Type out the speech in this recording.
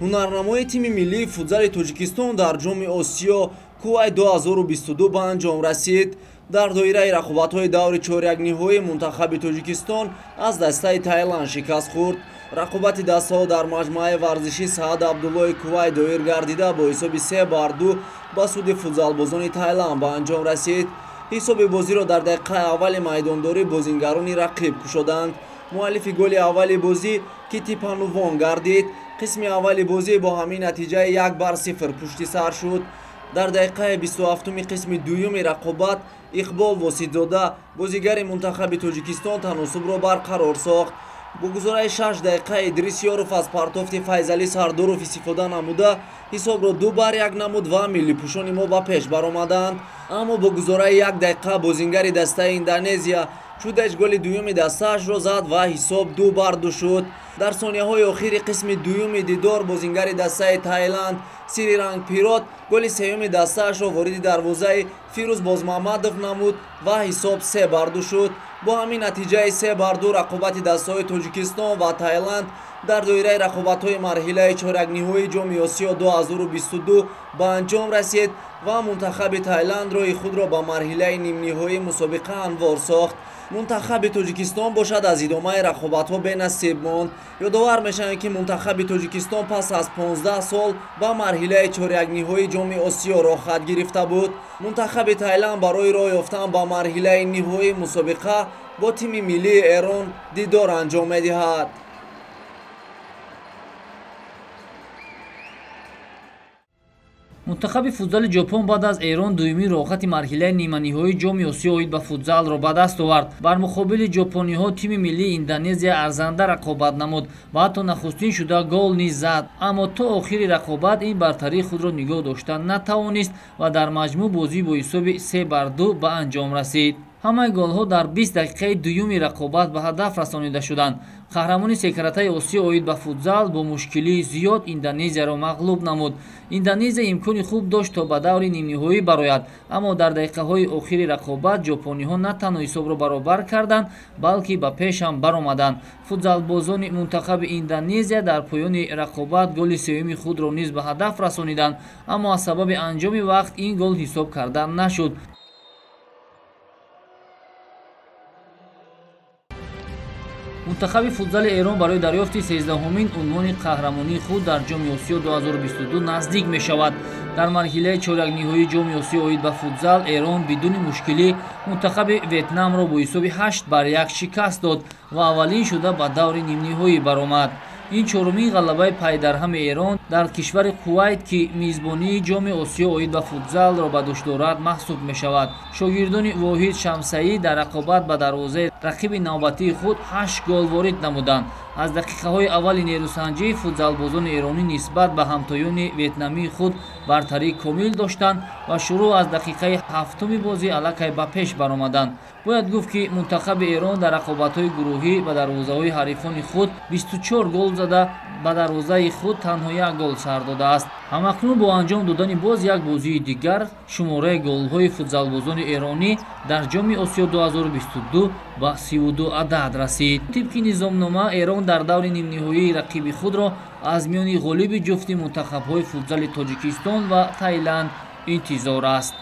ҳунарнамои тими миллии футзали Тоҷикистон дар ҷоми Осиё Кувайт 2022 ба анҷом расид. дар доираи рақобатҳои даври чорякниҳои мунтахаби Тоҷикистон аз дастаи Таиланд шикаст хӯрд. рақобати дастаҳо дар маҷмӯаи варзиши Саъд Абдуллои Кувайт доир гардида бо ҳисоби 3-2 ба суди футзалбозони Таиланд ба анҷом расид. ҳисоби бозиро дар дақиқаи аввали майдондорӣ бозингарони рақиб кушоданд. муаллифи голи аввали бозӣ Китипанувон гардид. қисми аввали бозӣ бо ҳамин натиҷаи 1-0 пушти сар шуд. дар дақиқаи 27-уми қисми дуюми рақобат Иқбол Воситзода бозигари мунтахаби Тоҷикистон таносубро барқарор сохт. бо гузараи 6 дақиқа Идрис Ёров аз партофти Файзали Сардоров истифода намуда ҳисобро 2-1 намуд ва миллипӯшони мо ба пеш баромаданд. аммо бо гузараи 1 дақиқа бозигари дастаи Индонезия Чудеч голи дуюми дастаашро зад ва ҳисоб 2-2 шуд. дар сонияҳои охири қисми дуюми дидор бозигари дастаи Таиланд Сириранг Пирот голи сеюми дастаашро вориди дарвозаи Фирӯз Бозмаҳмадов намуд ва ҳисоб 3-2 шуд. бо ҳамин натиҷаи 3-2 рақобати дастаҳои Тоҷикистон ва Таиланд дар доираи рақобатҳои марҳилаи чорякниҳои ҷоми Осиё 2022 ба анҷом расид ва мунтахаби Таиланд роҳи худро ба марҳилаи нимниҳоии мусобиқа ҳамвор сохт. мунтахаби Тоҷикистон бошад аз идомаи рақобатҳо бенасиб монд. ёдовар мешавем ки мунтахаби Тоҷикистон пас аз 15 сол ба марҳилаи чорякниҳои ҷоми Осиё роҳ хат гирифта буд. мунтахаби Таиланд барои роҳ ёфтан ба марҳилаи ниҳоии мусобиқа бо тими миллии Эрон дидор анҷом медиҳад. мунтахаби футзали ҷопон баъд аз Эрон дуюмин роҳхати марҳилаи ниманиҳоии ҷоми Осиё оид ба футзалро ба даст овард. бар муқобили ҷопониҳо тими миллии Индонезия арзанда рақобат намуд ва ҳатто нахустин шуда гол низ зад. аммо то охири рақобат ин бартарии худро нигоҳ дошта натавонист ва дар маҷмӯъ бозӣ бо ҳисоби 3-2 ба анҷом расид. ҳамаи голҳо дар 20 дақиқаи дуюми рақобат ба ҳадаф расонида шуданд. қаҳрамони секаратаи Осиё оид ба футзал бо мушкилии зиёд Индонезияро мағлуб намуд. Индонезия имкони хуб дошт то ба даври нимниҳоӣ барояд, аммо дар дақиқаҳои охири рақобат ҷопониҳо на танҳо ҳисобро баробар карданд, балки ба пешам баромаданд. футзалбозони мунтахаби Индонезия дар поёни рақобат голи сеюми худро низ ба ҳадаф расониданд, аммо аз сабаби анҷоми вақт ин гол ҳисоб карда нашуд. мунтахаби футзали Эрон барои дарёфти 13-умин унвони қаҳрамонии худ дар ҷоми Осиё 2022 наздик мешавад. дар марҳилаи чорякниҳоии ҷоми Осиё оид ба футзал Эрон бидуни мушкилӣ мунтахаби Ветнамро бо ҳисоби 8-1 шикаст дод ва аввалин шуда ба даври нимниҳоӣ баромад. ин чорумин ғалабаи пайдарҳами Эрон дар кишвари Кувайт ки мизбонии ҷоми Осиё оид ба футзалро ба дӯш дорад маҳсуб мешавад. шогирдони Воҳид Шамсаӣ дар рақобат ба дарвозаи рақиби навбатии худ 8 гол ворид намуданд. аз дақиқаҳои аввали нерӯсанҷӣ футзалбозони эронӣ нисбат ба ҳамтоёни ветнамии худ бартарии комил доштанд ва шурӯъ аз дақиқаи 7-уми бозӣ аллакай ба пеш баромаданд. бояд гуфт ки мунтахаби Эрон дар рақобатҳои гурӯҳӣ ба дарвозаҳои ҳарифони худ 24 гол зада ба дарвозаи худ танҳо 1 гол сар додааст. ҳамакнун бо анҷом додани боз як бозии дигар шумораи голҳои футзалбозони эронӣ дар ҷоми Осиё 2022 ба 32 адад расид. тибқи низомнома Эрон дар даври нимниҳоии рақиби худро аз миёни ғолиби ҷуфти мунтахабҳои футзали Тоҷикистон ва Таиланд интизор аст.